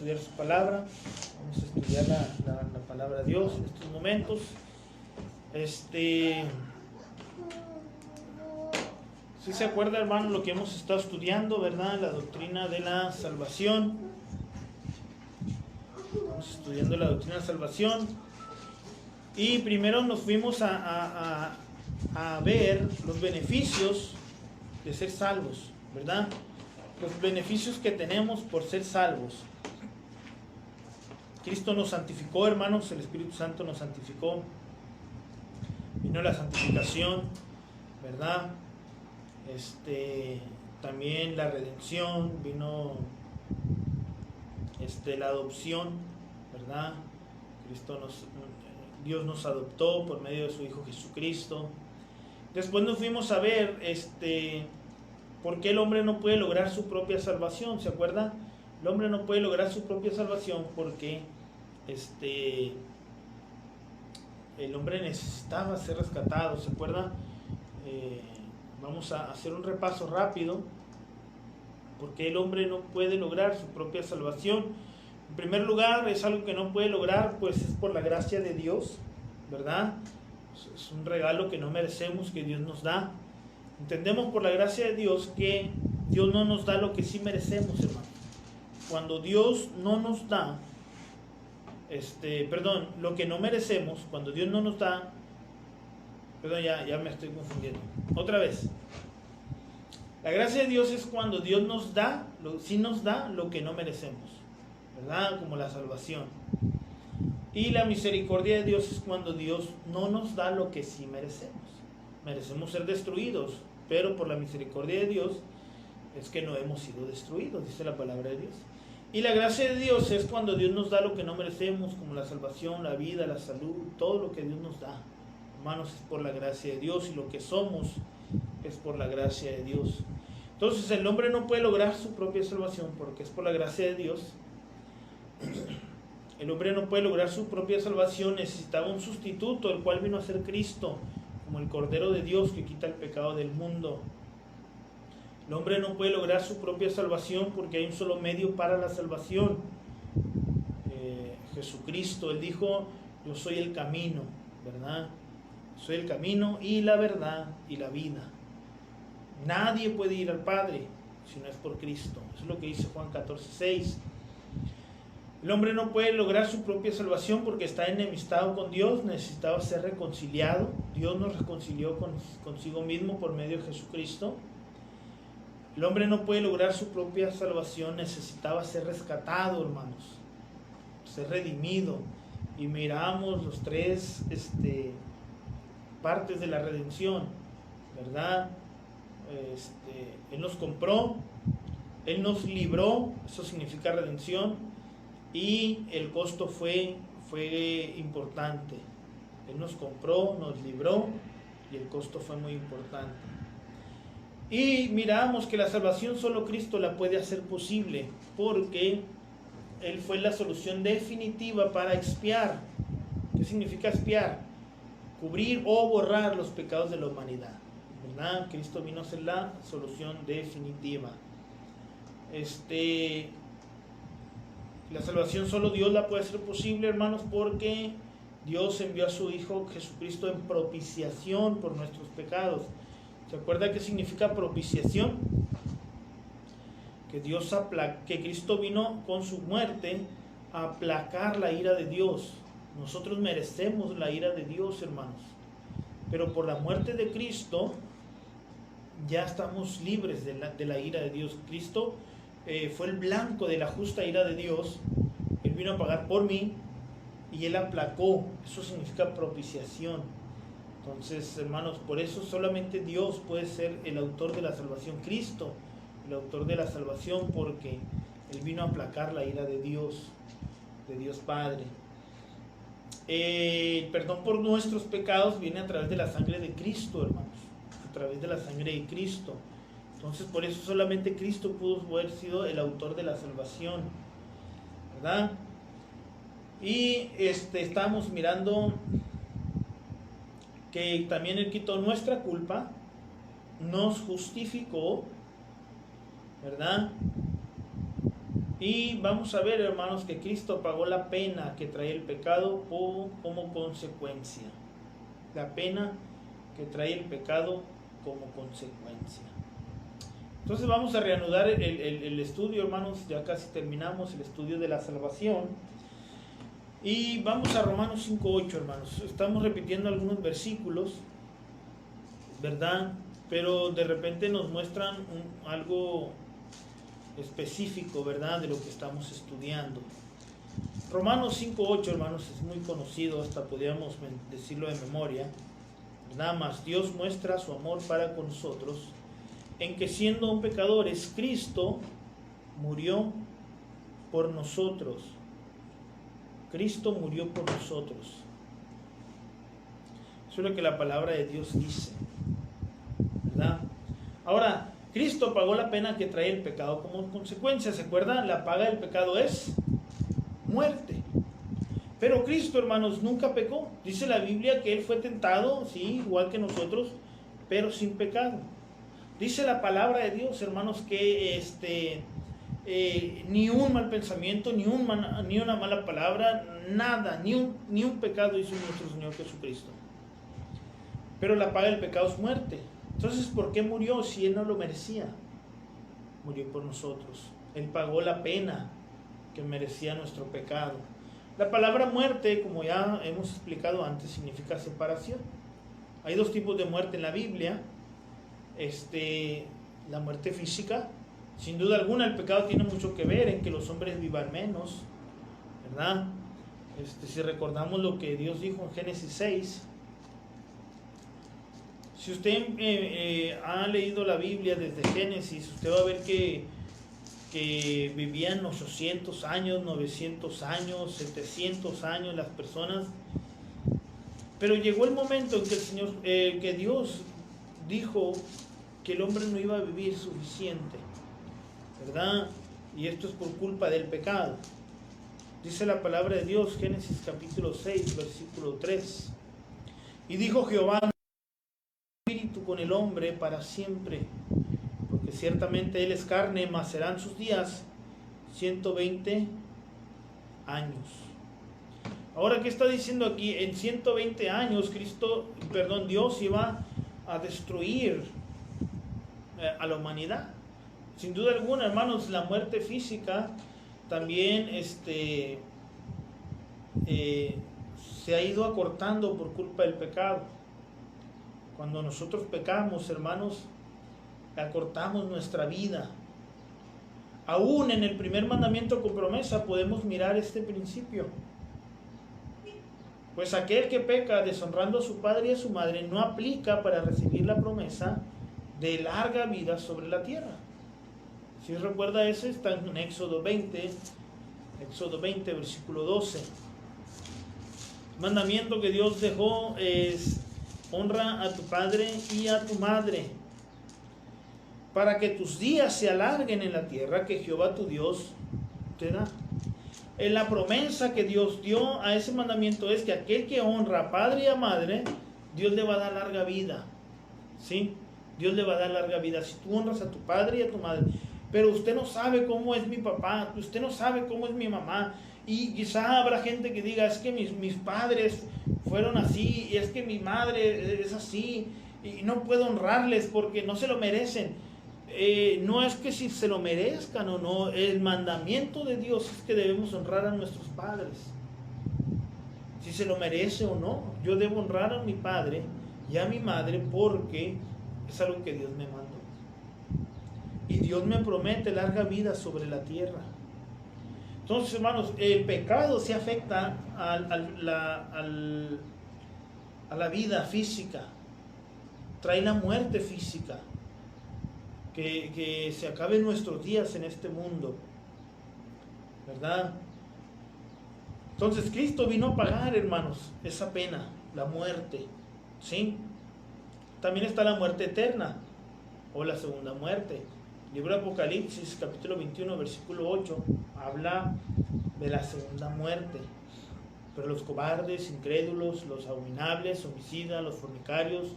estudiar su palabra. Vamos a estudiar la palabra de Dios en estos momentos. Si se acuerda, hermano, lo que hemos estado estudiando, ¿verdad? La doctrina de la salvación. Estamos estudiando la doctrina de la salvación. Y primero nos fuimos a ver los beneficios de ser salvos, ¿verdad? Los beneficios que tenemos por ser salvos. Cristo nos santificó, hermanos, el Espíritu Santo nos santificó. Vino la santificación, ¿verdad? También la redención, vino la adopción, ¿verdad? Dios nos adoptó por medio de su Hijo Jesucristo. Después nos fuimos a ver por qué el hombre no puede lograr su propia salvación, ¿se acuerda? El hombre no puede lograr su propia salvación porque el hombre necesitaba ser rescatado, ¿se acuerda? Vamos a hacer un repaso rápido. Porque el hombre no puede lograr su propia salvación. En primer lugar, es algo que no puede lograr, pues es por la gracia de Dios, ¿verdad? Es un regalo que no merecemos, que Dios nos da. Entendemos por la gracia de Dios que Dios no nos da lo que sí merecemos, hermano. Cuando Dios no nos da, lo que no merecemos, cuando Dios no nos da, ya me estoy confundiendo. Otra vez. La gracia de Dios es cuando Dios nos da, sí nos da lo que no merecemos, ¿verdad? Como la salvación. Y la misericordia de Dios es cuando Dios no nos da lo que sí merecemos. Merecemos ser destruidos, pero por la misericordia de Dios es que no hemos sido destruidos, dice la palabra de Dios. Y la gracia de Dios es cuando Dios nos da lo que no merecemos, como la salvación, la vida, la salud, todo lo que Dios nos da. Hermanos, es por la gracia de Dios, y lo que somos es por la gracia de Dios. Entonces el hombre no puede lograr su propia salvación porque es por la gracia de Dios. El hombre no puede lograr su propia salvación, necesitaba un sustituto, el cual vino a ser Cristo, como el Cordero de Dios que quita el pecado del mundo. El hombre no puede lograr su propia salvación porque hay un solo medio para la salvación, Jesucristo. Él dijo: yo soy el camino, ¿verdad? Soy el camino y la verdad y la vida. Nadie puede ir al Padre si no es por Cristo. Eso es lo que dice Juan 14:6. El hombre no puede lograr su propia salvación porque está enemistado con Dios, necesitaba ser reconciliado. Dios nos reconcilió consigo mismo por medio de Jesucristo. El hombre no puede lograr su propia salvación, necesitaba ser rescatado, hermanos, ser redimido. Y miramos los tres partes de la redención, ¿verdad? Él nos compró, Él nos libró, eso significa redención, y el costo fue importante. Él nos compró, nos libró, y el costo fue muy importante. Y miramos que la salvación solo Cristo la puede hacer posible, porque Él fue la solución definitiva para expiar. ¿Qué significa expiar? Cubrir o borrar los pecados de la humanidad, ¿verdad? Cristo vino a ser la solución definitiva. La salvación solo Dios la puede hacer posible, hermanos, porque Dios envió a su Hijo Jesucristo en propiciación por nuestros pecados. ¿Se acuerda qué significa propiciación? Que Cristo vino con su muerte a aplacar la ira de Dios. Nosotros merecemos la ira de Dios, hermanos, pero por la muerte de Cristo ya estamos libres de la ira de Dios. Cristo fue el blanco de la justa ira de Dios. Él vino a pagar por mí y Él aplacó. Eso significa propiciación. Entonces, hermanos, por eso solamente Dios puede ser el autor de la salvación. Cristo, el autor de la salvación, porque Él vino a aplacar la ira de Dios Padre. El perdón por nuestros pecados viene a través de la sangre de Cristo, hermanos, a través de la sangre de Cristo. Entonces, por eso solamente Cristo pudo haber sido el autor de la salvación, ¿verdad? Y estamos mirando que también Él quitó nuestra culpa, nos justificó, ¿verdad? Y vamos a ver, hermanos, que Cristo pagó la pena que trae el pecado como consecuencia. La pena que trae el pecado como consecuencia. Entonces vamos a reanudar el estudio, hermanos. Ya casi terminamos el estudio de la salvación. Y vamos a Romanos 5:8, hermanos. Estamos repitiendo algunos versículos, ¿verdad? Pero de repente nos muestran algo específico, ¿verdad?, de lo que estamos estudiando. Romanos 5:8, hermanos, es muy conocido, hasta podríamos decirlo de memoria. Nada más, Dios muestra su amor para con nosotros, en que siendo aún pecadores, Cristo murió por nosotros. Cristo murió por nosotros. Eso es lo que la palabra de Dios dice, ¿verdad? Ahora, Cristo pagó la pena que trae el pecado como consecuencia. ¿Se acuerdan? La paga del pecado es muerte. Pero Cristo, hermanos, nunca pecó. Dice la Biblia que Él fue tentado, sí, igual que nosotros, pero sin pecado. Dice la palabra de Dios, hermanos, que ni un mal pensamiento, ni una mala palabra, nada, ni un pecado hizo nuestro Señor Jesucristo. Pero la paga del pecado es muerte. Entonces, ¿por qué murió si Él no lo merecía? Murió por nosotros. Él pagó la pena que merecía nuestro pecado. La palabra muerte, como ya hemos explicado antes, significa separación. Hay dos tipos de muerte en la Biblia. La muerte física. Sin duda alguna, el pecado tiene mucho que ver en que los hombres vivan menos, ¿verdad? Si recordamos lo que Dios dijo en Génesis 6. Si usted ha leído la Biblia desde Génesis, usted va a ver que vivían 800 años, 900 años, 700 años las personas. Pero llegó el momento en que que Dios dijo que el hombre no iba a vivir suficiente, ¿verdad? Y esto es por culpa del pecado. Dice la palabra de Dios, Génesis capítulo 6, versículo 3. Y dijo Jehová, espíritu con el hombre para siempre, porque ciertamente él es carne, mas serán sus días 120 años. Ahora, ¿qué está diciendo aquí? En 120 años Dios iba a destruir a la humanidad. Sin duda alguna, hermanos, la muerte física también se ha ido acortando por culpa del pecado. Cuando nosotros pecamos, hermanos, acortamos nuestra vida. Aún en el primer mandamiento con promesa podemos mirar este principio. Pues aquel que peca deshonrando a su padre y a su madre no aplica para recibir la promesa de larga vida sobre la tierra. Si recuerda, ese está en Éxodo 20, versículo 12. El mandamiento que Dios dejó es: honra a tu padre y a tu madre, para que tus días se alarguen en la tierra que Jehová tu Dios te da. En la promesa que Dios dio a ese mandamiento es que aquel que honra a padre y a madre, Dios le va a dar larga vida. ¿Sí? Dios le va a dar larga vida si tú honras a tu padre y a tu madre. Pero usted no sabe cómo es mi papá, usted no sabe cómo es mi mamá. Y quizá habrá gente que diga: es que mis padres fueron así, y es que mi madre es así, y no puedo honrarles porque no se lo merecen. No es que si se lo merezcan o no, el mandamiento de Dios es que debemos honrar a nuestros padres. Si se lo merece o no, yo debo honrar a mi padre y a mi madre porque es algo que Dios me mandó. Y Dios me promete larga vida sobre la tierra. Entonces, hermanos, el pecado se afecta a la vida física. Trae la muerte física. Que se acaben nuestros días en este mundo, ¿verdad? Entonces Cristo vino a pagar, hermanos, esa pena, la muerte, ¿sí? También está la muerte eterna o la segunda muerte. Libro de Apocalipsis, capítulo 21, versículo 8, habla de la segunda muerte. Pero los cobardes, incrédulos, los abominables, homicidas, los fornicarios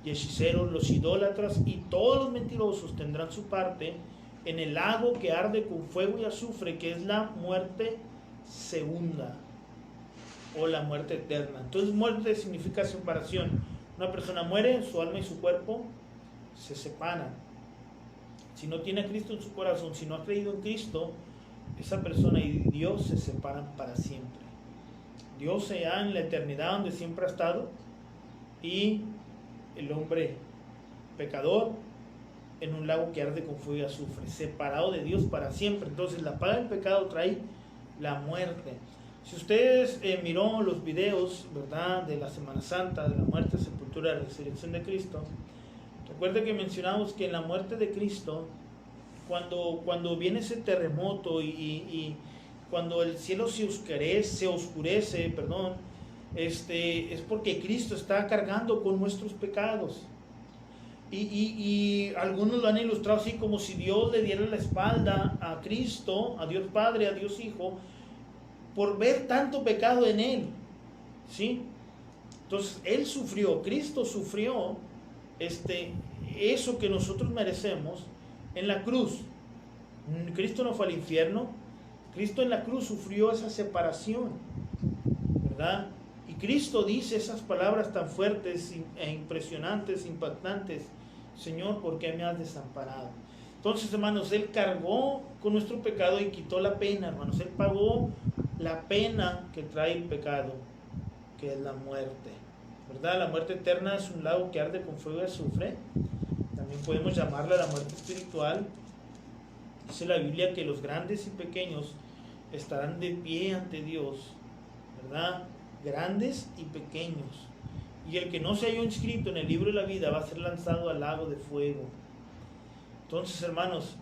y hechiceros, los idólatras y todos los mentirosos tendrán su parte en el lago que arde con fuego y azufre, que es la muerte segunda o la muerte eterna. Entonces muerte significa separación. Una persona muere, su alma y su cuerpo se separan. Si no tiene a Cristo en su corazón, si no ha creído en Cristo, esa persona y Dios se separan para siempre. Dios se ha en la eternidad donde siempre ha estado, y el hombre pecador en un lago que arde con fuego y azufre, separado de Dios para siempre. Entonces la paga del pecado trae la muerte. Si ustedes miró los videos, ¿verdad?, de la Semana Santa, de la muerte, sepultura y resurrección de Cristo, recuerden que mencionamos que en la muerte de Cristo, cuando viene ese terremoto y cuando el cielo se oscurece, es porque Cristo está cargando con nuestros pecados. Y algunos lo han ilustrado así, como si Dios le diera la espalda a Cristo, a Dios Padre, a Dios Hijo, por ver tanto pecado en Él, ¿sí? Entonces Él sufrió, Cristo sufrió eso que nosotros merecemos en la cruz. Cristo no fue al infierno, Cristo en la cruz sufrió esa separación, ¿verdad? Y Cristo dice esas palabras tan fuertes e impresionantes, impactantes: Señor, ¿por qué me has desamparado? Entonces, hermanos, Él cargó con nuestro pecado y quitó la pena, hermanos. Él pagó la pena que trae el pecado, que es la muerte, ¿verdad? La muerte eterna es un lago que arde con fuego y azufre. También podemos llamarla la muerte espiritual. Dice la Biblia que los grandes y pequeños estarán de pie ante Dios, ¿verdad? Grandes y pequeños. Y el que no se haya inscrito en el libro de la vida va a ser lanzado al lago de fuego. Entonces, hermanos,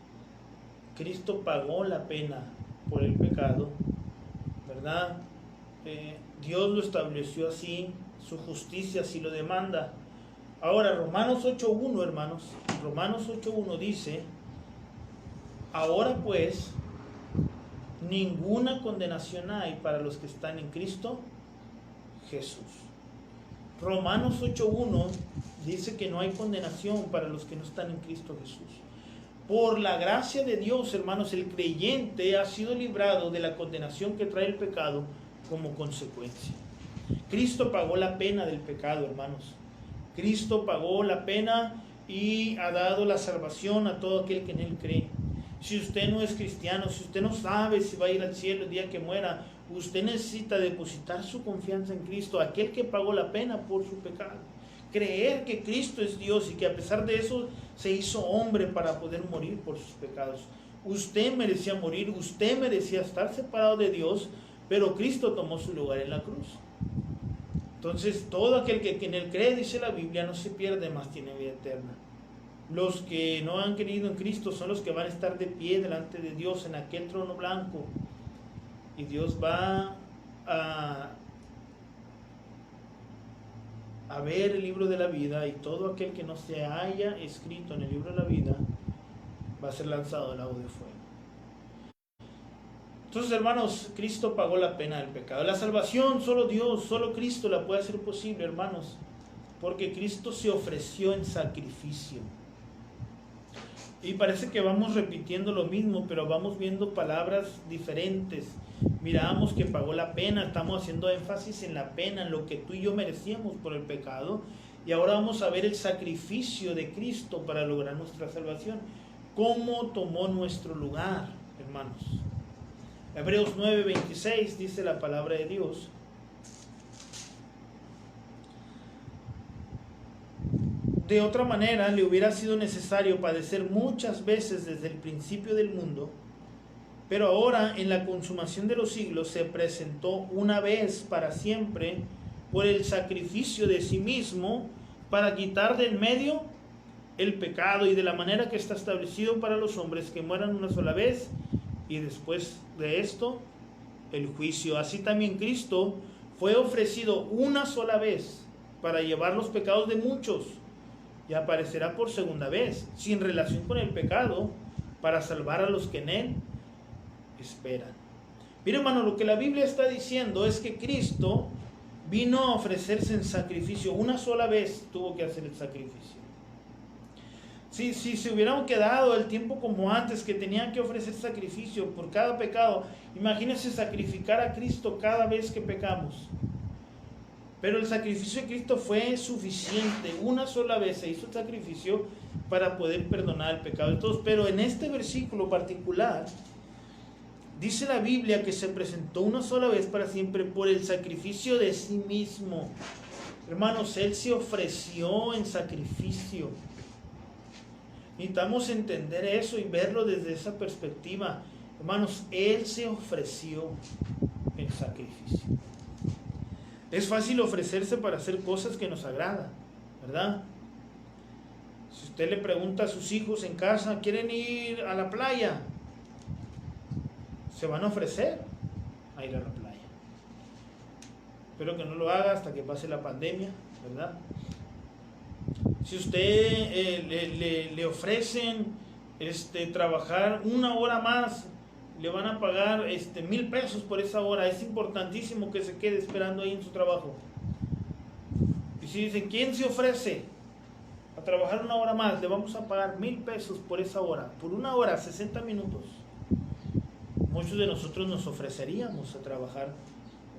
Cristo pagó la pena por el pecado, ¿verdad? Dios lo estableció así, su justicia así lo demanda. Ahora, Romanos 8.1, hermanos, Romanos 8.1 dice: ahora pues, ninguna condenación hay para los que están en Cristo Jesús. Romanos 8.1 dice que no hay condenación para los que no están en Cristo Jesús. Por la gracia de Dios, hermanos, el creyente ha sido librado de la condenación que trae el pecado como consecuencia. Cristo pagó la pena del pecado, hermanos. Cristo pagó la pena y ha dado la salvación a todo aquel que en Él cree. Si usted no es cristiano, si usted no sabe si va a ir al cielo el día que muera, usted necesita depositar su confianza en Cristo, aquel que pagó la pena por su pecado. Creer que Cristo es Dios y que a pesar de eso se hizo hombre para poder morir por sus pecados. Usted merecía morir, usted merecía estar separado de Dios, pero Cristo tomó su lugar en la cruz. Entonces, todo aquel que en Él cree, dice la Biblia, no se pierde, más tiene vida eterna. Los que no han creído en Cristo son los que van a estar de pie delante de Dios en aquel trono blanco. Y Dios va a ver el libro de la vida, y todo aquel que no se haya escrito en el libro de la vida va a ser lanzado al lago de fuego. Entonces, hermanos, Cristo pagó la pena del pecado. La salvación solo Dios, solo Cristo la puede hacer posible, hermanos, porque Cristo se ofreció en sacrificio. Y parece que vamos repitiendo lo mismo, pero vamos viendo palabras diferentes. Miramos que pagó la pena, estamos haciendo énfasis en la pena, en lo que tú y yo merecíamos por el pecado. Y ahora vamos a ver el sacrificio de Cristo para lograr nuestra salvación. ¿Cómo tomó nuestro lugar, hermanos? Hebreos 9:26 dice la palabra de Dios: de otra manera le hubiera sido necesario padecer muchas veces desde el principio del mundo, pero ahora en la consumación de los siglos se presentó una vez para siempre por el sacrificio de sí mismo para quitar de en medio el pecado, y de la manera que está establecido para los hombres que mueran una sola vez y después de esto el juicio. Así también Cristo fue ofrecido una sola vez para llevar los pecados de muchos, y aparecerá por segunda vez, sin relación con el pecado, para salvar a los que en Él esperan. Mira, hermano, lo que la Biblia está diciendo es que Cristo vino a ofrecerse en sacrificio. Una sola vez tuvo que hacer el sacrificio. Si se hubieran quedado el tiempo como antes, que tenían que ofrecer sacrificio por cada pecado, imagínense sacrificar a Cristo cada vez que pecamos. Pero el sacrificio de Cristo fue suficiente. Una sola vez se hizo el sacrificio para poder perdonar el pecado de todos. Pero en este versículo particular, dice la Biblia que se presentó una sola vez para siempre por el sacrificio de sí mismo. Hermanos, Él se ofreció en sacrificio. Necesitamos entender eso y verlo desde esa perspectiva. Hermanos, Él se ofreció en sacrificio. Es fácil ofrecerse para hacer cosas que nos agradan, ¿verdad? Si usted le pregunta a sus hijos en casa, ¿quieren ir a la playa? Se van a ofrecer a ir a la playa. Espero que no lo haga hasta que pase la pandemia, ¿verdad? Si usted le ofrecen trabajar una hora más, le van a pagar 1,000 pesos por esa hora, es importantísimo que se quede esperando ahí en su trabajo. Y si dicen, ¿quién se ofrece a trabajar una hora más? Le vamos a pagar 1,000 pesos por esa hora, por una hora, 60 minutos. Muchos de nosotros nos ofreceríamos a trabajar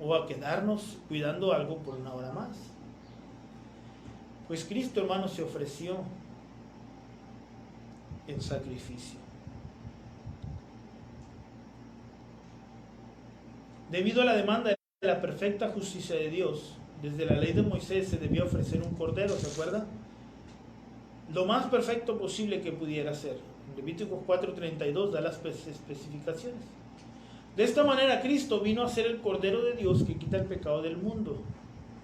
o a quedarnos cuidando algo por una hora más. Pues Cristo, hermano, se ofreció en sacrificio. Debido a la demanda de la perfecta justicia de Dios, desde la ley de Moisés se debió ofrecer un cordero, ¿se acuerda? Lo más perfecto posible que pudiera ser. Levíticos 4:32 da las especificaciones. De esta manera Cristo vino a ser el Cordero de Dios que quita el pecado del mundo.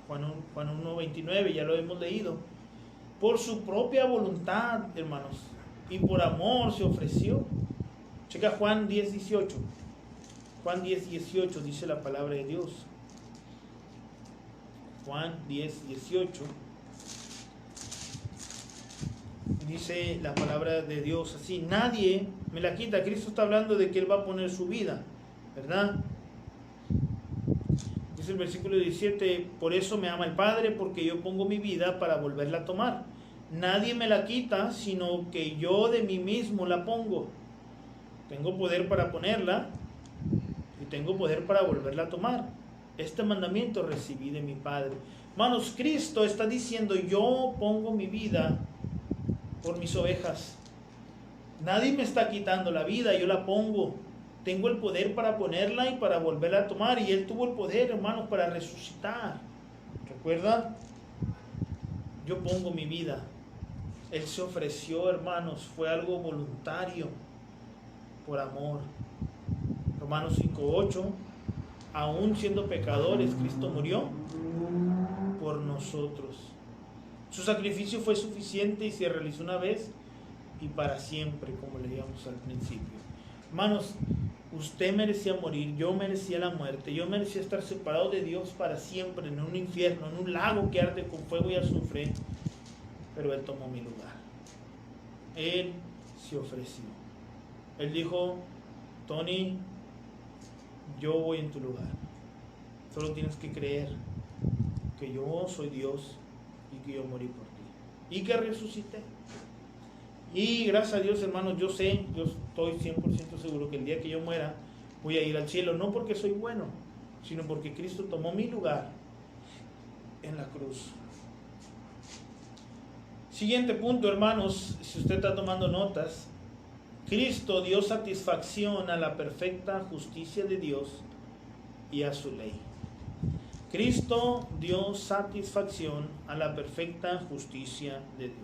Juan 1:29, ya lo hemos leído. Por su propia voluntad, hermanos, y por amor se ofreció. Checa Juan 10:18. Juan 10:18 dice la palabra de Dios. Juan 10:18 dice la palabra de Dios así: nadie me la quita. Cristo está hablando de que Él va a poner su vida, ¿verdad? Dice el versículo 17: por eso me ama el Padre, porque yo pongo mi vida para volverla a tomar. Nadie me la quita, sino que yo de mí mismo la pongo. Tengo poder para ponerla y tengo poder para volverla a tomar. Este mandamiento recibí de mi Padre. Hermanos, Cristo está diciendo: yo pongo mi vida por mis ovejas. Nadie me está quitando la vida, yo la pongo. Tengo el poder para ponerla y para volverla a tomar. Y Él tuvo el poder, hermanos, para resucitar. ¿Recuerdan? Yo pongo mi vida. Él se ofreció, hermanos, fue algo voluntario, por amor. Romanos 5:8, aún siendo pecadores, Cristo murió por nosotros. Su sacrificio fue suficiente y se realizó una vez y para siempre, como leíamos al principio. Hermanos, usted merecía morir, yo merecía la muerte, yo merecía estar separado de Dios para siempre, en un infierno, en un lago que arde con fuego y azufre, pero Él tomó mi lugar. Él se ofreció. Él dijo: Tony, yo voy en tu lugar. Solo tienes que creer que yo soy Dios y que yo morí por ti y que resucité. Y gracias a Dios, hermanos, yo estoy 100% seguro que el día que yo muera voy a ir al cielo, no porque soy bueno, sino porque Cristo tomó mi lugar en la cruz. Siguiente punto, hermanos, si usted está tomando notas: Cristo dio satisfacción a la perfecta justicia de Dios y a su ley. Cristo dio satisfacción a la perfecta justicia de Dios.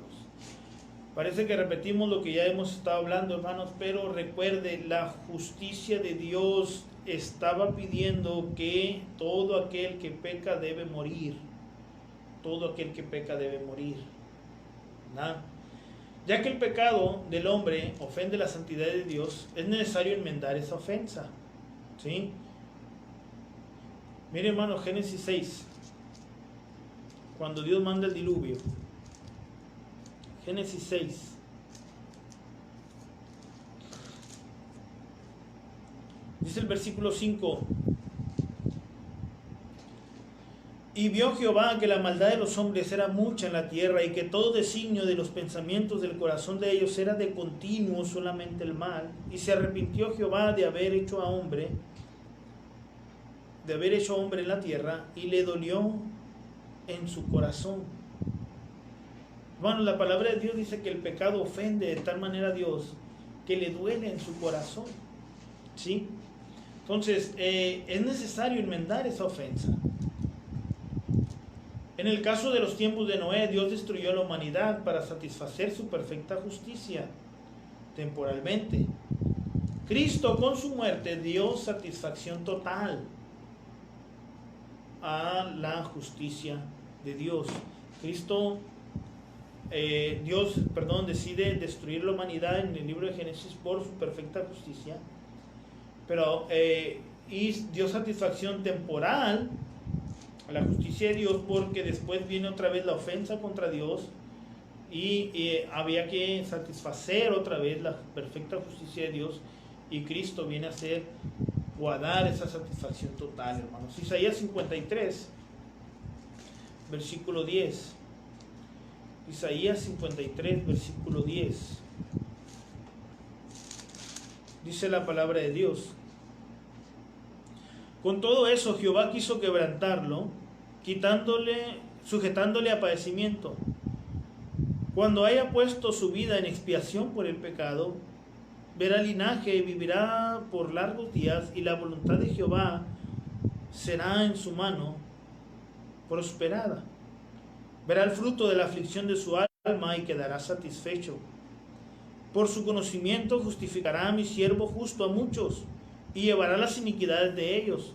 Parece que repetimos lo que ya hemos estado hablando, hermanos, pero recuerde, la justicia de Dios estaba pidiendo que todo aquel que peca debe morir. Todo aquel que peca debe morir, ¿verdad? Ya que el pecado del hombre ofende la santidad de Dios, es necesario enmendar esa ofensa, ¿sí? Mire, hermano, Génesis 6, cuando Dios manda el diluvio. Génesis 6. Dice el versículo 5: Y vio Jehová que la maldad de los hombres era mucha en la tierra, y que todo designio de los pensamientos del corazón de ellos era de continuo solamente el mal. Y se arrepintió Jehová de haber hecho hombre en la tierra, y le dolió en su corazón. Bueno, la palabra de Dios dice que el pecado ofende de tal manera a Dios que le duele en su corazón, ¿sí? Entonces, es necesario enmendar esa ofensa. En el caso de los tiempos de Noé, Dios destruyó a la humanidad para satisfacer su perfecta justicia temporalmente. Cristo, con su muerte, dio satisfacción total a la justicia de Dios. Cristo, Dios decide destruir la humanidad en el libro de Génesis por su perfecta justicia, pero y dio satisfacción temporal a la justicia de Dios, porque después viene otra vez la ofensa contra Dios y había que satisfacer otra vez la perfecta justicia de Dios, y Cristo viene a hacer o a dar esa satisfacción total, hermanos. Isaías 53, versículo 10. Isaías 53, versículo 10. Dice la palabra de Dios: con todo eso Jehová quiso quebrantarlo, sujetándole a padecimiento. Cuando haya puesto su vida en expiación por el pecado, verá linaje, vivirá por largos días, y la voluntad de Jehová será en su mano prosperada. Verá el fruto de la aflicción de su alma y quedará satisfecho. Por su conocimiento justificará a mi siervo justo a muchos, y llevará las iniquidades de ellos.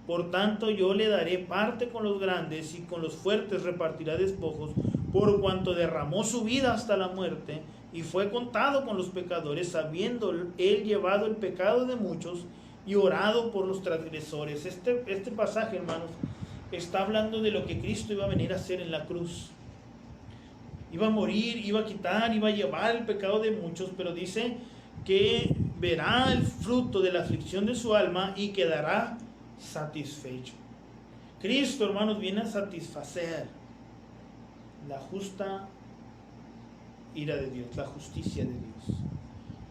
Por tanto, yo le daré parte con los grandes, y con los fuertes repartirá despojos, por cuanto derramó su vida hasta la muerte, y fue contado con los pecadores, habiendo él llevado el pecado de muchos y orado por los transgresores. Este pasaje, hermanos, está hablando de lo que Cristo iba a venir a hacer en la cruz. Iba a morir, iba a quitar, iba a llevar el pecado de muchos, pero dice que verá el fruto de la aflicción de su alma y quedará satisfecho. Cristo, hermanos, viene a satisfacer la justa ira de Dios, la justicia de Dios,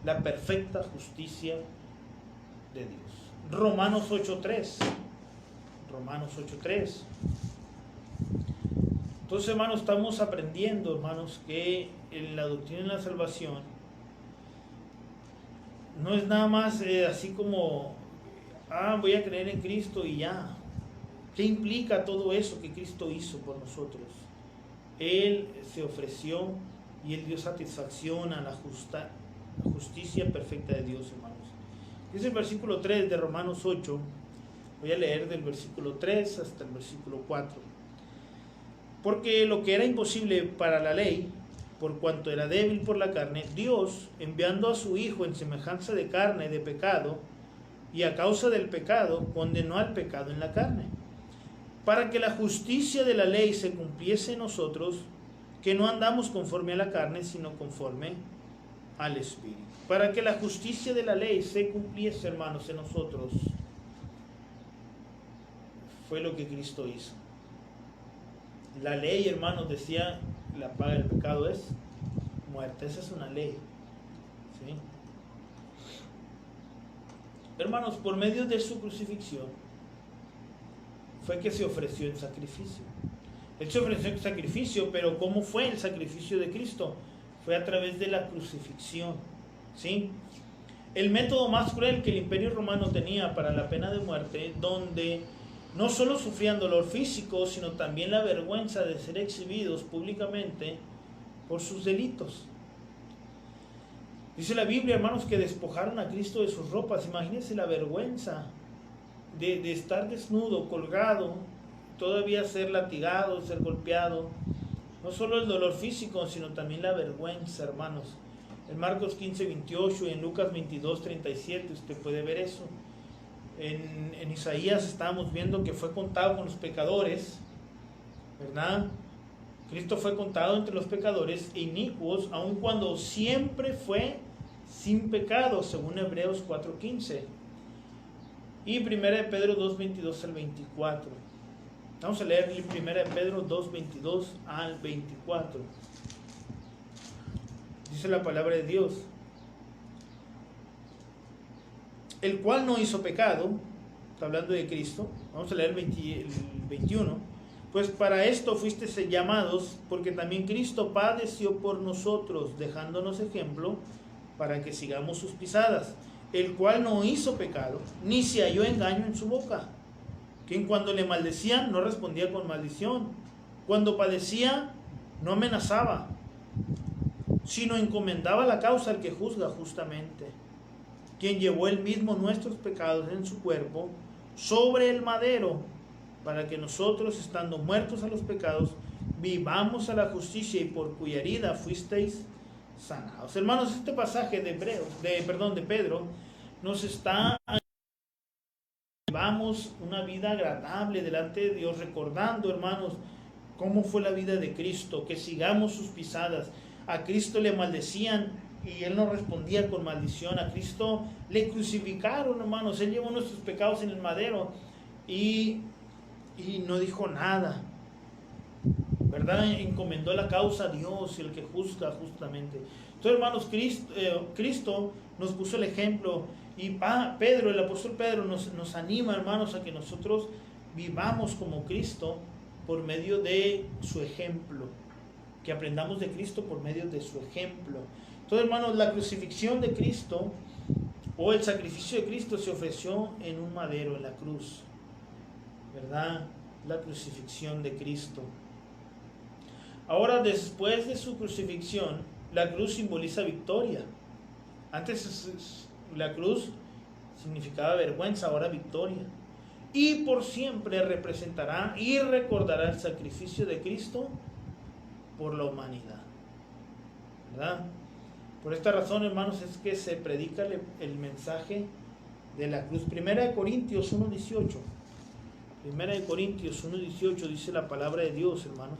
la perfecta justicia de Dios. Romanos 8:3. Romanos 8:3. Entonces, hermanos, estamos aprendiendo, hermanos, que en la doctrina de la salvación no es nada más así como, voy a creer en Cristo y ya. ¿Qué implica todo eso que Cristo hizo por nosotros? Él se ofreció y Él dio satisfacción a la justicia perfecta de Dios, hermanos. Dice el versículo 3 de Romanos 8. Voy a leer del versículo 3 hasta el versículo 4. Porque lo que era imposible para la ley, por cuanto era débil por la carne, Dios, enviando a su Hijo en semejanza de carne de pecado, y a causa del pecado, condenó al pecado en la carne, para que la justicia de la ley se cumpliese en nosotros, que no andamos conforme a la carne, sino conforme al Espíritu. Para que la justicia de la ley se cumpliese, hermanos, en nosotros, fue lo que Cristo hizo. La ley, hermanos, decía, la paga del pecado es muerte. Esa es una ley, ¿sí? Hermanos, por medio de su crucifixión fue que se ofreció el sacrificio. Él se ofreció el sacrificio, pero ¿cómo fue el sacrificio de Cristo? Fue a través de la crucifixión, ¿sí? El método más cruel que el Imperio Romano tenía para la pena de muerte, donde no solo sufrían dolor físico, sino también la vergüenza de ser exhibidos públicamente por sus delitos. Dice la Biblia, hermanos, que despojaron a Cristo de sus ropas. Imagínense la vergüenza de estar desnudo, colgado, todavía ser latigado, ser golpeado. No solo el dolor físico, sino también la vergüenza, hermanos. En Marcos 15:28 y en Lucas 22:37 usted puede ver eso. En Isaías estábamos viendo que fue contado con los pecadores, ¿verdad? Cristo fue contado entre los pecadores e inicuos, aun cuando siempre fue sin pecado, según Hebreos 4:15. Y 1 Pedro 2:22 al 24. Vamos a leer 1 Pedro 2, 22 al 24. Dice la palabra de Dios: el cual no hizo pecado. Está hablando de Cristo. Vamos a leer el 21. Pues para esto fuisteis llamados, porque también Cristo padeció por nosotros, dejándonos ejemplo para que sigamos sus pisadas, el cual no hizo pecado, ni se halló engaño en su boca, quien cuando le maldecían no respondía con maldición, cuando padecía no amenazaba, sino encomendaba la causa al que juzga justamente, quien llevó él mismo nuestros pecados en su cuerpo sobre el madero, para que nosotros, estando muertos a los pecados, vivamos a la justicia, y por cuya herida fuisteis sanados. Hermanos, este pasaje de Pedro nos está vivamos una vida agradable delante de Dios, recordando, hermanos, cómo fue la vida de Cristo, que sigamos sus pisadas. A Cristo le maldecían y Él no respondía con maldición. A Cristo le crucificaron, hermanos. Él llevó nuestros pecados en el madero y no dijo nada, ¿verdad? Encomendó la causa a Dios, el que juzga justamente. Entonces, hermanos, Cristo nos puso el ejemplo, y Pedro, el apóstol Pedro, nos anima, hermanos, a que nosotros vivamos como Cristo por medio de su ejemplo, que aprendamos de Cristo por medio de su ejemplo. Entonces, hermanos, la crucifixión de Cristo, o el sacrificio de Cristo, se ofreció en un madero, en la cruz, ¿verdad? La crucifixión de Cristo. Ahora, después de su crucifixión, la cruz simboliza victoria. Antes la cruz significaba vergüenza, ahora victoria. Y por siempre representará y recordará el sacrificio de Cristo por la humanidad, ¿verdad? Por esta razón, hermanos, es que se predica el mensaje de la cruz. 1 Corintios 1:18. 1 Corintios 1:18 dice la palabra de Dios, hermanos.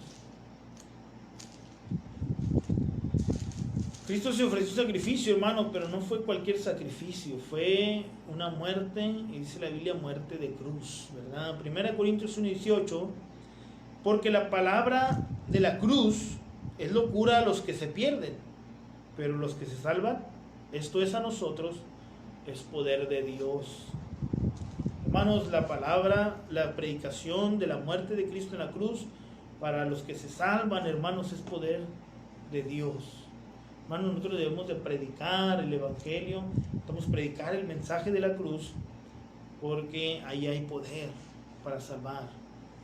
Cristo se ofreció sacrificio, hermano, pero no fue cualquier sacrificio, fue una muerte, y dice la Biblia, muerte de cruz, ¿verdad? 1 Corintios 1:18, porque la palabra de la cruz es locura a los que se pierden, pero los que se salvan, esto es a nosotros, es poder de Dios. Hermanos, la palabra, la predicación de la muerte de Cristo en la cruz, para los que se salvan, hermanos, es poder de Dios. Hermanos, nosotros debemos de predicar el Evangelio, debemos predicar el mensaje de la cruz, porque ahí hay poder para salvar,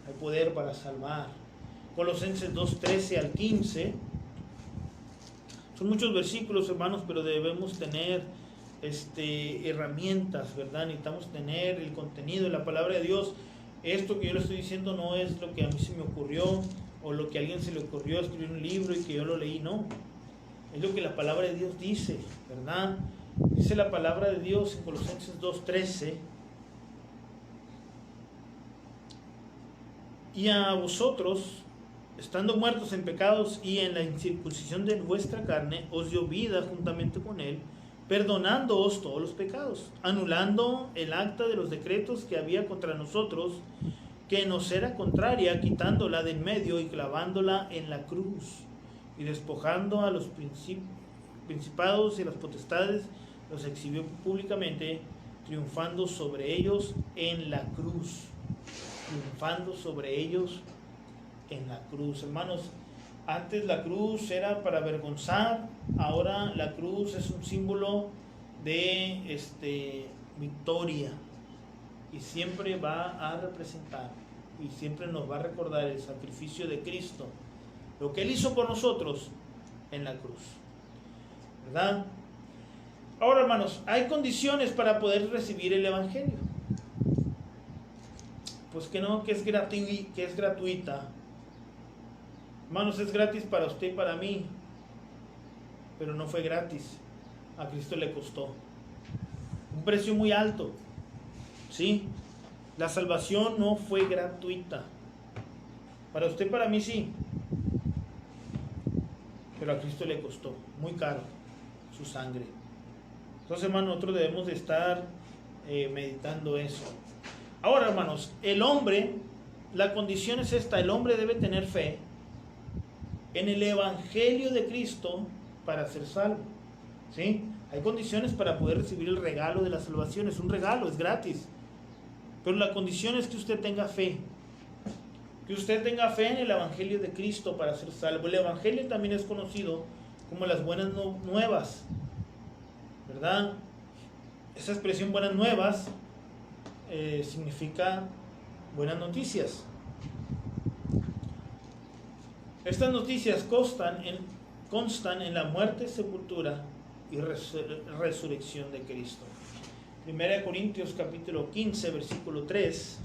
hay poder para salvar. Colosenses 2:13 al 15, son muchos versículos, hermanos, pero debemos tener herramientas, ¿verdad? Necesitamos tener el contenido de la palabra de Dios. Esto que yo le estoy diciendo no es lo que a mí se me ocurrió, o lo que a alguien se le ocurrió escribir un libro y que yo lo leí, no. Es lo que la palabra de Dios dice, ¿verdad? Dice la palabra de Dios en Colosenses 2:13: y a vosotros, estando muertos en pecados y en la incircuncisión de vuestra carne, os dio vida juntamente con Él, perdonándoos todos los pecados, anulando el acta de los decretos que había contra nosotros, que nos era contraria, quitándola de en medio y clavándola en la cruz, y despojando a los principados y las potestades, los exhibió públicamente, triunfando sobre ellos en la cruz. Triunfando sobre ellos en la cruz. Hermanos, antes la cruz era para avergonzar, ahora la cruz es un símbolo de victoria, y siempre va a representar y siempre nos va a recordar el sacrificio de Cristo, lo que Él hizo por nosotros en la cruz, ¿verdad? Ahora, hermanos, hay condiciones para poder recibir el Evangelio. Pues que no, que es gratuita. Hermanos, es gratis para usted y para mí, pero no fue gratis. A Cristo le costó un precio muy alto, ¿sí? La salvación no fue gratuita. Para usted y para mí sí, pero a Cristo le costó muy caro su sangre. Entonces, hermanos, nosotros debemos de estar meditando eso. Ahora, hermanos, el hombre la condición es esta: el hombre debe tener fe en el Evangelio de Cristo para ser salvo. ¿Sí? Hay condiciones para poder recibir el regalo de la salvación. Es un regalo, es gratis. Pero la condición es que usted tenga fe. Que usted tenga fe en el Evangelio de Cristo para ser salvo. El Evangelio también es conocido como las buenas nuevas, ¿verdad? Esa expresión buenas nuevas significa buenas noticias. Estas noticias constan en la muerte, sepultura y resurrección de Cristo. 1 Corintios capítulo 15, versículo 3.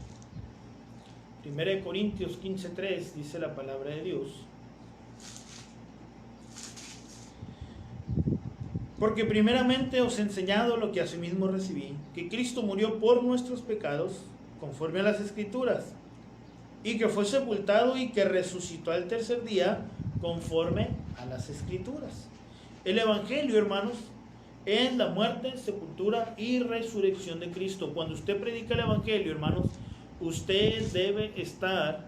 1 Corintios 15, 3 dice la palabra de Dios: porque primeramente os he enseñado lo que asimismo recibí, que Cristo murió por nuestros pecados, conforme a las Escrituras, y que fue sepultado y que resucitó al tercer día, conforme a las Escrituras. El Evangelio, hermanos, es la muerte, sepultura y resurrección de Cristo. Cuando usted predica el Evangelio, hermanos, usted debe estar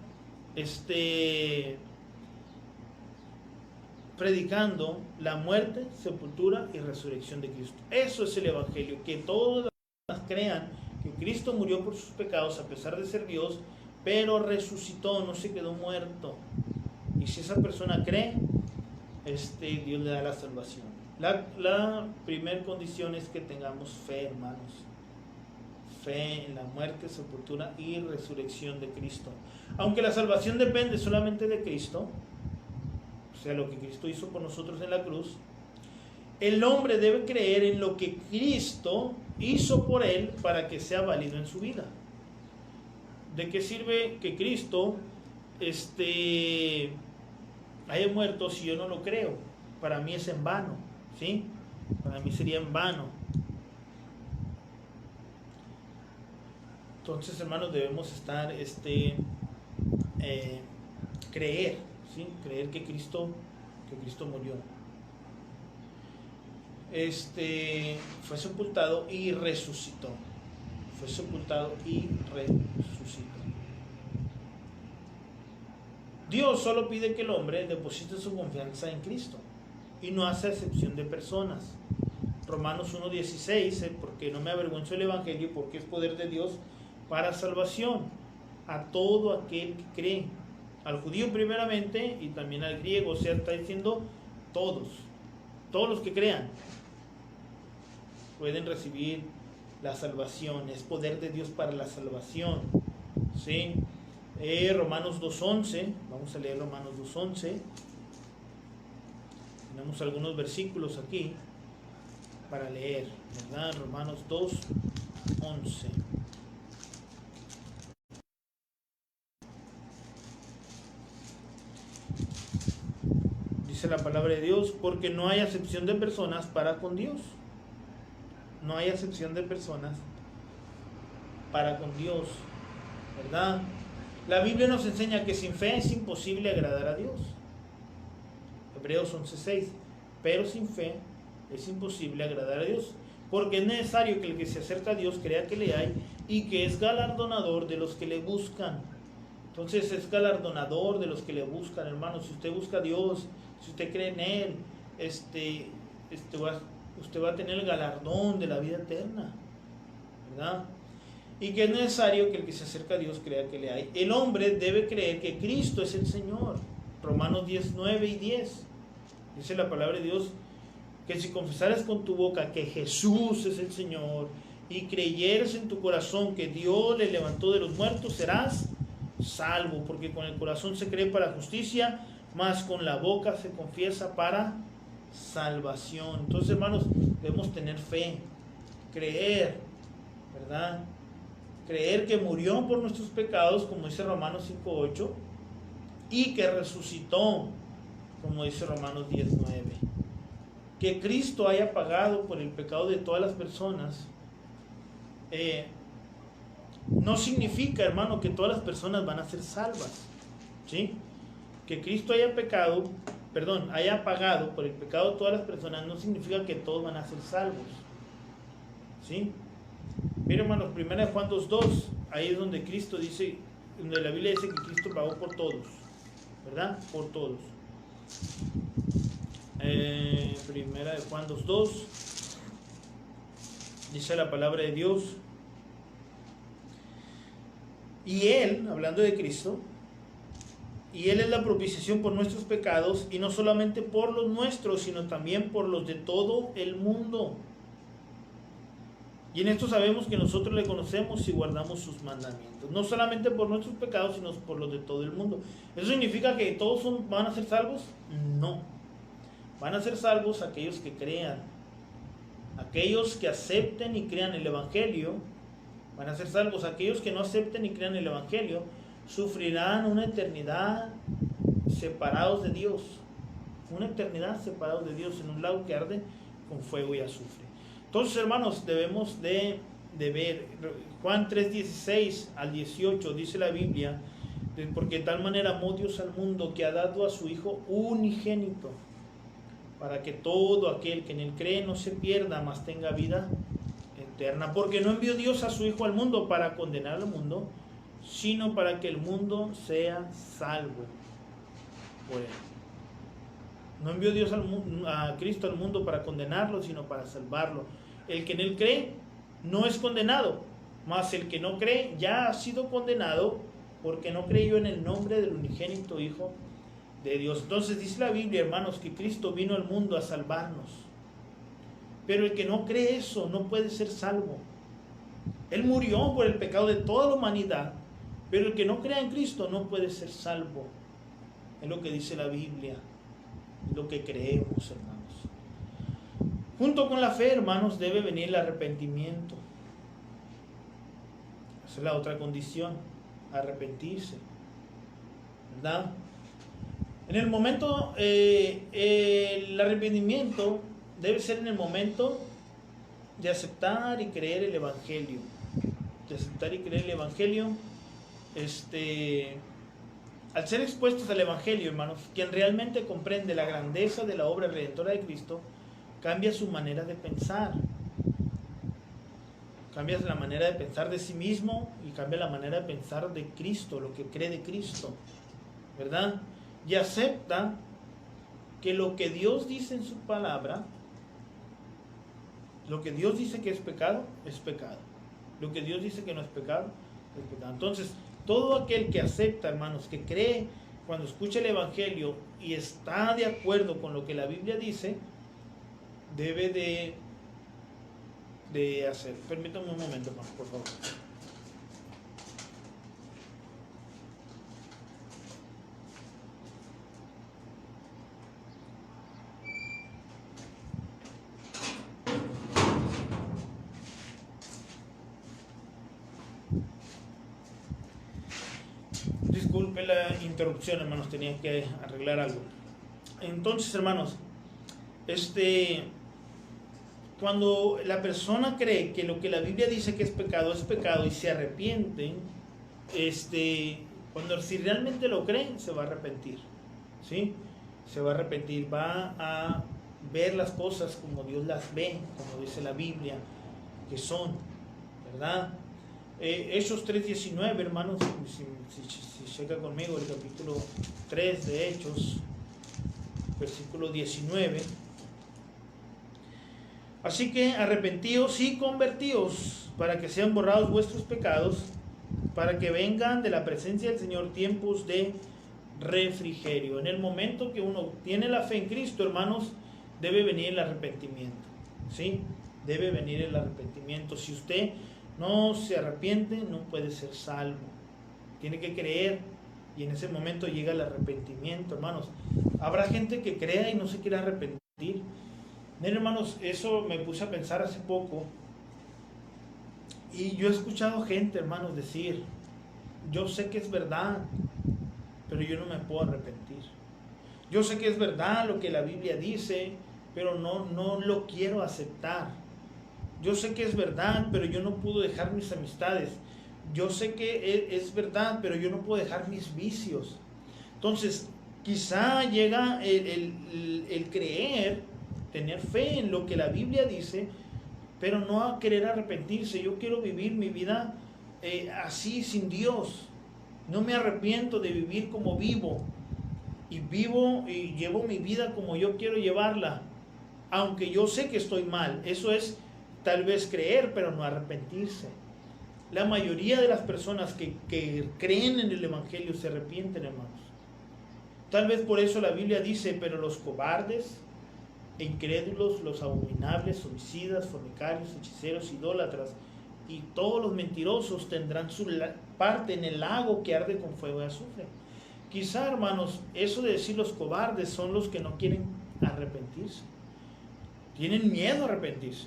predicando la muerte, sepultura y resurrección de Cristo. Eso es el Evangelio, que todas las personas crean que Cristo murió por sus pecados a pesar de ser Dios, pero resucitó, no se quedó muerto. Y si esa persona cree, Dios le da la salvación. La primera condición es que tengamos fe, hermanos. Fe en la muerte, sepultura y resurrección de Cristo. Aunque la salvación depende solamente de Cristo, o sea, lo que Cristo hizo por nosotros en la cruz, el hombre debe creer en lo que Cristo hizo por él para que sea válido en su vida. ¿De qué sirve que Cristo haya muerto si yo no lo creo? Para mí es en vano, ¿sí? Para mí sería en vano. Entonces, hermanos, debemos estar, creer, ¿sí? Creer que Cristo murió. Fue sepultado y resucitó. Fue sepultado y resucitó. Dios solo pide que el hombre deposite su confianza en Cristo y no hace excepción de personas. Romanos 1:16, porque no me avergüenzo del Evangelio, porque es poder de Dios para salvación a todo aquel que cree, al judío primeramente y también al griego. O sea, está diciendo todos los que crean pueden recibir la salvación. Es poder de Dios para la salvación, ¿sí? Romanos 2:11, vamos a leer Romanos 2:11. Tenemos algunos versículos aquí para leer, ¿verdad? Romanos 2:11. Dice la palabra de Dios: porque no hay acepción de personas para con Dios. No hay acepción de personas para con Dios, ¿verdad? La Biblia nos enseña que sin fe es imposible agradar a Dios. Hebreos 11:6. Pero sin fe es imposible agradar a Dios, porque es necesario que el que se acerca a Dios crea que le hay y que es galardonador de los que le buscan. Entonces es galardonador de los que le buscan, hermanos. Si usted busca a Dios, si usted cree en Él, usted va a tener el galardón de la vida eterna, ¿verdad? Y que es necesario que el que se acerca a Dios crea que le hay. El hombre debe creer que Cristo es el Señor. Romanos 10:9 y 10. Dice la palabra de Dios que si confesares con tu boca que Jesús es el Señor y creyeres en tu corazón que Dios le levantó de los muertos, serás salvo. Porque con el corazón se cree para justicia, mas con la boca se confiesa para salvación. Entonces, hermanos, debemos tener fe, creer, ¿verdad? Creer que murió por nuestros pecados, como dice Romanos 5:8, y que resucitó, como dice Romanos 10:9. Que Cristo haya pagado por el pecado de todas las personas no significa, hermano, que todas las personas van a ser salvas, ¿sí? Que Cristo haya pagado por el pecado de todas las personas no significa que todos van a ser salvos, ¿sí? Mira, hermanos, 1 Juan 2:2, ahí es donde Cristo dice, donde la Biblia dice que Cristo pagó por todos, ¿verdad? Por todos. Primera de Juan 2:2 dice la palabra de Dios: y Él, hablando de Cristo, y Él es la propiciación por nuestros pecados, y no solamente por los nuestros, sino también por los de todo el mundo. Y en esto sabemos que nosotros le conocemos y guardamos sus mandamientos. No solamente por nuestros pecados, sino por los de todo el mundo. ¿Eso significa que todos van a ser salvos? No. Van a ser salvos aquellos que crean. Aquellos que acepten y crean el Evangelio. Van a ser salvos aquellos que no acepten y crean el Evangelio. Sufrirán una eternidad separados de Dios. Una eternidad separados de Dios en un lago que arde con fuego y azufre. Entonces, hermanos, debemos de ver, Juan 3:16 al 18 dice la Biblia: porque de tal manera amó Dios al mundo que ha dado a su Hijo unigénito, para que todo aquel que en él cree no se pierda, mas tenga vida eterna. Porque no envió Dios a su Hijo al mundo para condenar al mundo, sino para que el mundo sea salvo por él. No envió Dios a Cristo al mundo para condenarlo, sino para salvarlo. El que en él cree no es condenado, mas el que no cree ya ha sido condenado, porque no creyó en el nombre del unigénito Hijo de Dios. Entonces dice la Biblia, hermanos, que Cristo vino al mundo a salvarnos. Pero el que no cree eso no puede ser salvo. Él murió por el pecado de toda la humanidad, pero el que no crea en Cristo no puede ser salvo. Es lo que dice la Biblia, es lo que creemos, hermanos. Junto con la fe, hermanos, debe venir el arrepentimiento. Esa es la otra condición, arrepentirse, ¿verdad? En el momento, el arrepentimiento debe ser en el momento de aceptar y creer el Evangelio. De aceptar y creer el Evangelio, al ser expuestos al Evangelio, hermanos, quien realmente comprende la grandeza de la obra redentora de Cristo, cambia su manera de pensar. Cambia la manera de pensar de sí mismo y cambia la manera de pensar de Cristo, lo que cree de Cristo, ¿verdad? Y acepta que lo que Dios dice en su palabra, lo que Dios dice que es pecado, es pecado. Lo que Dios dice que no es pecado, es pecado. Entonces, todo aquel que acepta, hermanos, que cree cuando escucha el Evangelio y está de acuerdo con lo que la Biblia dice, debe de hacer. Permítame un momento más, por favor. Disculpe la interrupción, hermanos, tenía que arreglar algo. Entonces, hermanos, cuando la persona cree que lo que la Biblia dice que es pecado y se arrepienten, si realmente lo creen, se va a arrepentir, ¿sí? Se va a arrepentir, va a ver las cosas como Dios las ve, como dice la Biblia que son, ¿verdad? Hechos 3:19, hermanos, si checa conmigo el capítulo 3 de Hechos, versículo 19. Así que arrepentíos y convertíos para que sean borrados vuestros pecados, para que vengan de la presencia del Señor tiempos de refrigerio. En el momento que uno tiene la fe en Cristo, hermanos, debe venir el arrepentimiento, ¿sí? Debe venir el arrepentimiento. Si usted no se arrepiente, no puede ser salvo. Tiene que creer y en ese momento llega el arrepentimiento, hermanos. Habrá gente que crea y no se quiere arrepentir. Miren, hermanos, eso me puse a pensar hace poco y yo he escuchado gente, hermanos, decir: yo sé que es verdad, pero yo no me puedo arrepentir. Yo sé que es verdad lo que la Biblia dice, pero no lo quiero aceptar. Yo sé que es verdad, pero yo no puedo dejar mis amistades. Yo sé que es verdad, pero yo no puedo dejar mis vicios. Entonces, quizá llega el creer, tener fe en lo que la Biblia dice, pero no a querer arrepentirse. Yo quiero vivir mi vida así, sin Dios. No me arrepiento de vivir como vivo. Y vivo y llevo mi vida como yo quiero llevarla. Aunque yo sé que estoy mal. Eso es tal vez creer, pero no arrepentirse. La mayoría de las personas que creen en el Evangelio se arrepienten, hermanos. Tal vez por eso la Biblia dice, pero los cobardes, incrédulos, los abominables, homicidas, fornicarios, hechiceros, idólatras y todos los mentirosos tendrán su parte en el lago que arde con fuego y azufre. Quizá, hermanos, eso de decir los cobardes son los que no quieren arrepentirse. Tienen miedo a arrepentirse.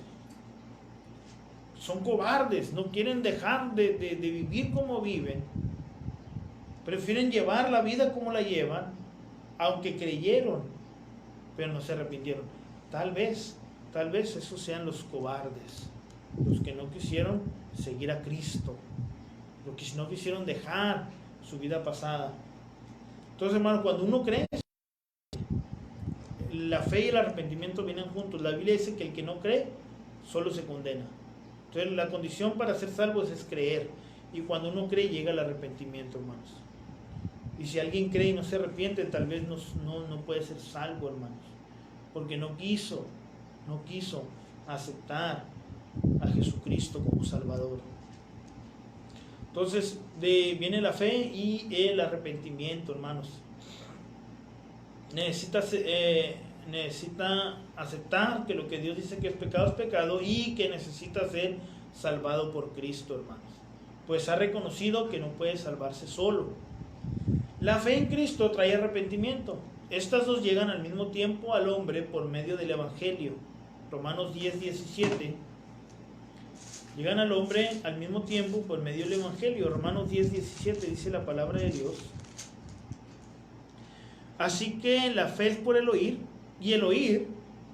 Son cobardes, no quieren dejar de vivir como viven. Prefieren llevar la vida como la llevan, aunque creyeron, pero no se arrepintieron. Tal vez esos sean los cobardes, los que no quisieron seguir a Cristo, los que no quisieron dejar su vida pasada. Entonces, hermano, cuando uno cree, la fe y el arrepentimiento vienen juntos. La Biblia dice que el que no cree solo se condena. Entonces, la condición para ser salvos es creer. Y cuando uno cree, llega el arrepentimiento, hermanos. Y si alguien cree y no se arrepiente, tal vez no puede ser salvo, hermanos. Porque no quiso aceptar a Jesucristo como Salvador. Entonces, viene la fe y el arrepentimiento, hermanos. Necesita aceptar que lo que Dios dice que es pecado y que necesita ser salvado por Cristo, hermanos. Pues ha reconocido que no puede salvarse solo. La fe en Cristo trae arrepentimiento. Estas dos llegan al mismo tiempo al hombre por medio del Evangelio. Romanos 10:17. Llegan al hombre al mismo tiempo por medio del Evangelio. Romanos 10:17 dice la palabra de Dios. Así que la fe es por el oír y el oír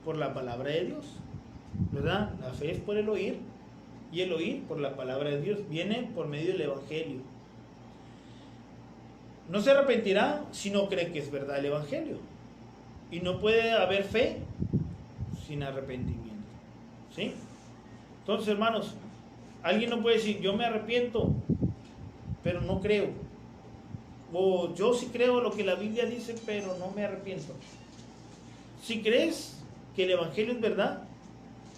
por la palabra de Dios. ¿Verdad? La fe es por el oír y el oír por la palabra de Dios. Viene por medio del Evangelio. No se arrepentirá si no cree que es verdad el Evangelio. Y no puede haber fe sin arrepentimiento. ¿Sí? Entonces, hermanos, alguien no puede decir, yo me arrepiento, pero no creo. O yo sí creo lo que la Biblia dice, pero no me arrepiento. Si crees que el Evangelio es verdad,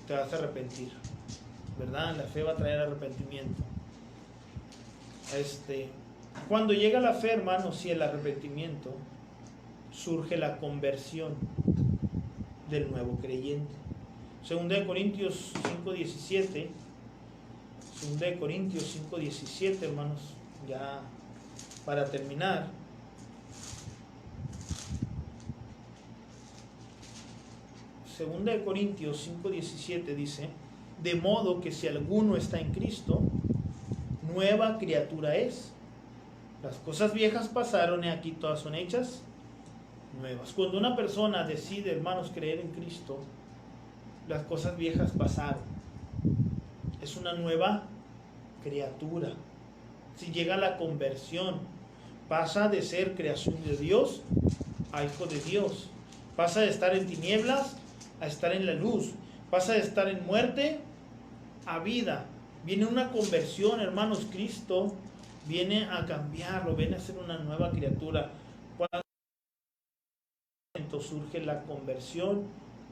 te vas a arrepentir. ¿Verdad? La fe va a traer arrepentimiento. Cuando llega la fe, hermanos, y el arrepentimiento, surge la conversión del nuevo creyente. 2 Corintios 5:17. 2 Corintios 5:17, hermanos, ya para terminar. Segunda de Corintios 5:17 dice, de modo que si alguno está en Cristo, nueva criatura es. Las cosas viejas pasaron y aquí todas son hechas nuevas. Cuando una persona decide, hermanos, creer en Cristo, las cosas viejas pasaron. Es una nueva criatura. Si llega la conversión, pasa de ser creación de Dios a hijo de Dios. Pasa de estar en tinieblas a estar en la luz. Pasa de estar en muerte a vida. Viene una conversión, hermanos. Cristo viene a cambiarlo, viene a ser una nueva criatura. Cuando surge la conversión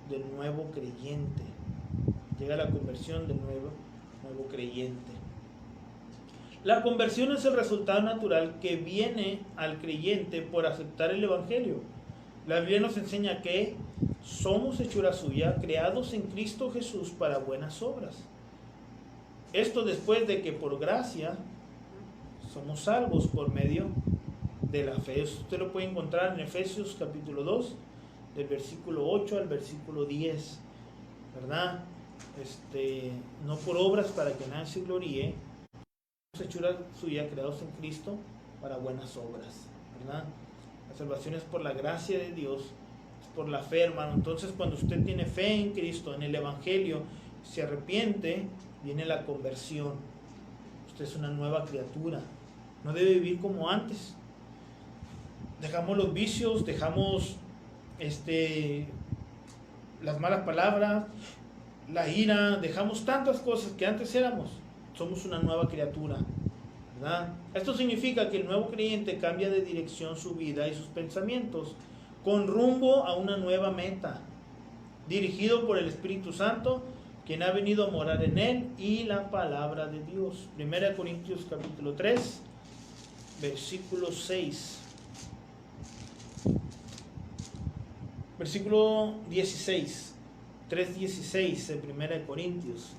del nuevo creyente. Llega la conversión del nuevo creyente. La conversión es el resultado natural que viene al creyente por aceptar el Evangelio. La Biblia nos enseña que somos hechura suya, creados en Cristo Jesús para buenas obras. Esto después de que por gracia somos salvos por medio de la fe. Eso usted lo puede encontrar en Efesios capítulo 2, del versículo 8 al versículo 10, ¿verdad? No por obras para que nadie se gloríe, somos hechura suya, creados en Cristo para buenas obras, ¿verdad? La salvación es por la gracia de Dios, es por la fe, hermano. Entonces, cuando usted tiene fe en Cristo, en el Evangelio, se arrepiente, viene la conversión. Usted es una nueva criatura. No debe vivir como antes. Dejamos los vicios, dejamos las malas palabras, la ira, dejamos tantas cosas que antes éramos. Somos una nueva criatura, ¿verdad? Esto significa que el nuevo creyente cambia de dirección su vida y sus pensamientos con rumbo a una nueva meta, dirigido por el Espíritu Santo, quien ha venido a morar en él, y la palabra de Dios. 1 Corintios capítulo 3, versículo 6. Versículo 16, 3:16 de 1 Corintios.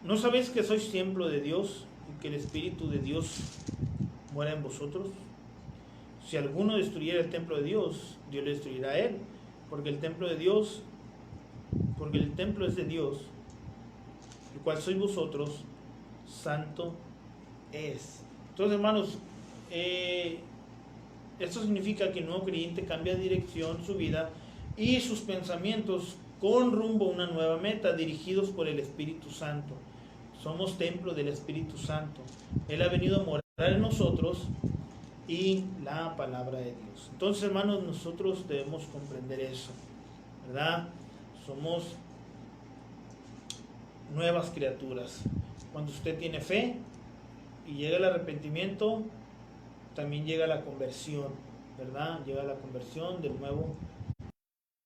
¿No sabéis que sois templo de Dios y que el Espíritu de Dios mora en vosotros? Si alguno destruyera el templo de Dios, Dios le destruirá a él, porque el templo es de Dios, el cual sois vosotros, santo es. Entonces, hermanos, esto significa que el nuevo creyente cambia de dirección su vida y sus pensamientos con rumbo a una nueva meta, dirigidos por el Espíritu Santo. Somos templo del Espíritu Santo. Él ha venido a morar en nosotros, y la palabra de Dios. Entonces, hermanos, nosotros debemos comprender eso, ¿verdad? Somos nuevas criaturas. Cuando usted tiene fe y llega el arrepentimiento, también llega la conversión, ¿verdad? Llega la conversión del nuevo.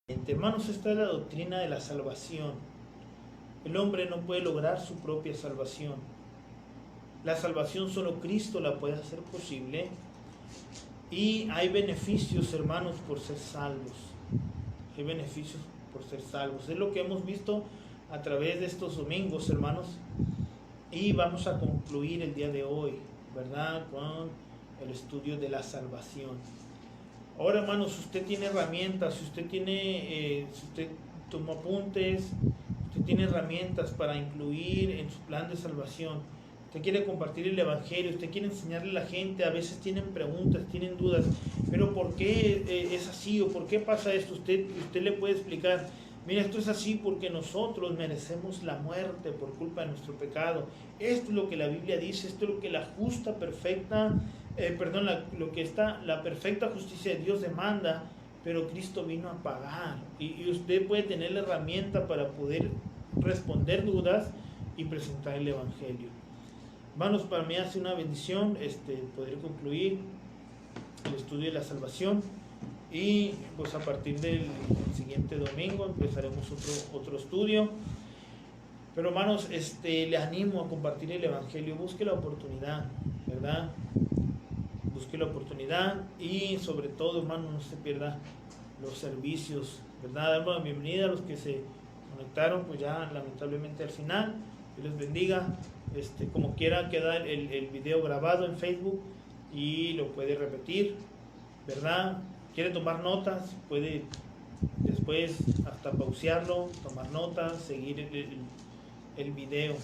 Hermanos, esta es la doctrina de la salvación. El hombre no puede lograr su propia salvación. La salvación solo Cristo la puede hacer posible. Y hay beneficios, hermanos, por ser salvos. Hay beneficios por ser salvos. Es lo que hemos visto a través de estos domingos, hermanos. Y vamos a concluir el día de hoy, ¿verdad?, con el estudio de la salvación. Ahora, hermanos, usted tiene herramientas, si usted toma apuntes, usted tiene herramientas para incluir en su plan de salvación. Usted quiere compartir el Evangelio, usted quiere enseñarle a la gente, a veces tienen preguntas, tienen dudas, pero ¿por qué es así o por qué pasa esto? Usted le puede explicar, mira, esto es así porque nosotros merecemos la muerte por culpa de nuestro pecado. Esto es lo que la Biblia dice, esto es lo que la perfecta justicia de Dios demanda, pero Cristo vino a pagar. Y usted puede tener la herramienta para poder responder dudas y presentar el Evangelio. Hermanos, para mí hace una bendición poder concluir el estudio de la salvación, y pues a partir del siguiente domingo empezaremos otro estudio. Pero, hermanos, le animo a compartir el Evangelio. Busque la oportunidad, ¿verdad? Busque la oportunidad, y sobre todo, hermanos, no se pierda los servicios, ¿verdad? Damos la bienvenida a los que se conectaron pues ya lamentablemente al final. Dios les bendiga. Como quiera, queda el video grabado en Facebook y lo puede repetir, ¿verdad? Quiere tomar notas, puede después hasta pausearlo, tomar notas, seguir el video.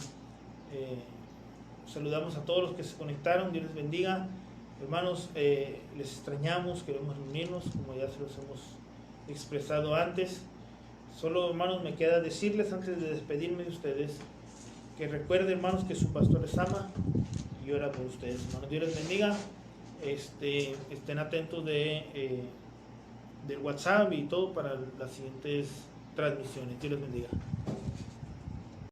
Saludamos a todos los que se conectaron. Dios les bendiga, hermanos. Les extrañamos, queremos reunirnos, como ya se los hemos expresado antes. Solo, hermanos, me queda decirles antes de despedirme de ustedes que recuerden, hermanos, que su pastor les ama y ora por ustedes, hermanos. Dios les bendiga. Estén atentos del WhatsApp y todo para las siguientes transmisiones. Dios les bendiga.